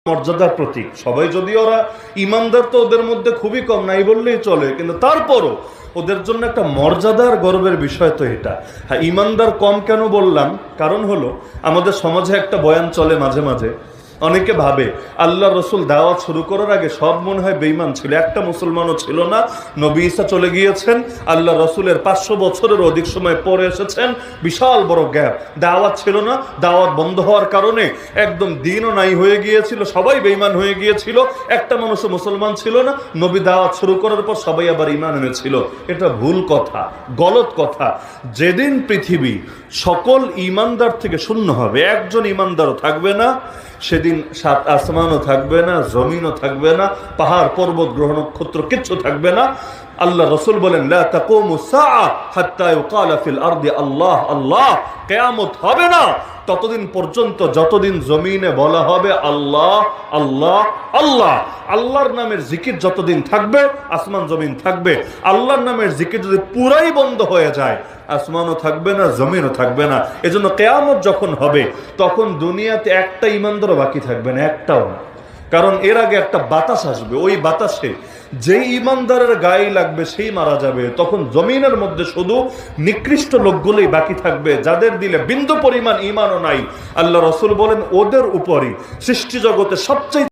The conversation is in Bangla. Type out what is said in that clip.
মর্যাদার প্রতীক। সবাই যদি ওরা ইমানদার, তো ওদের মধ্যে খুবই কম, নাই বললেই চলে, কিন্তু তারপরও ওদের জন্য একটা মর্যাদার গর্বের বিষয় তো এটা। হ্যাঁ, ইমানদার কম কেন বললাম, কারণ হলো আমাদের সমাজে একটা বয়ান চলে মাঝে মাঝে, অনেকে ভাবে আল্লাহ রসুল দাওয়াত শুরু করার আগে সব মনে হয় বেঈমান ছিল, একটা মুসলমানও ছিল না। নবী ঈসা চলে গিয়েছেন, আল্লাহ রসুলের 500 বছরের অধিক সময় পরে এসেছেন, বিশাল বড় গ্যাপ, দাওয়াত ছিল না, দাওয়াত বন্ধ হওয়ার কারণে একদম দিনও নাই হয়ে গিয়েছিল, সবাই বেঈমান হয়ে গিয়েছিল, একটা মানুষও মুসলমান ছিল না। নবী দাওয়াত শুরু করার পর সবাই আবার ঈমান এনেছিল। এটা ভুল কথা, গলত কথা। যেদিন পৃথিবী সকল ঈমানদার থেকে শূন্য হবে, একজন ঈমানদারও থাকবে না, সেদিন সাত আসমানও থাকবে না, জমিনও থাকবে না, পাহাড় পর্বত গ্রহ নক্ষত্র কিচ্ছু থাকবে না। আল্লাহ রসুল বলেন, লা তাকুমু সাআ হাত্তা ইউকালা ফিল আরদি আল্লাহ আল্লাহ। কিয়ামত হবে না ততদিন পর্যন্ত যতদিন জমিনে বলা হবে আল্লাহ আল্লাহ আল্লাহ। আল্লাহর নামের জিকির যতদিন থাকবে আসমান জমিন থাকবে। আল্লাহর নামের জিকির যদি পুরাই বন্ধ হয়ে যায়, আসমানও থাকবে না, জমিনও থাকবে না। এজন্য কিয়ামত যখন হবে তখন দুনিয়াতে একটা ঈমানদারও বাকি থাকবে না, একটাও না। কারণ এর আগে একটা বাতাস আসবে, ওই বাতাসে যেই ঈমানদারের গায়ে লাগবে সেই মারা যাবে। তখন জমিনের মধ্যে শুধু নিকৃষ্ট লোকগুলোই বাকি থাকবে, যাদের দিলে বিন্দু পরিমাণ ঈমানও নাই। আল্লাহ রসুল বলেন, ওদের উপরই সৃষ্টি জগতে সবচেয়ে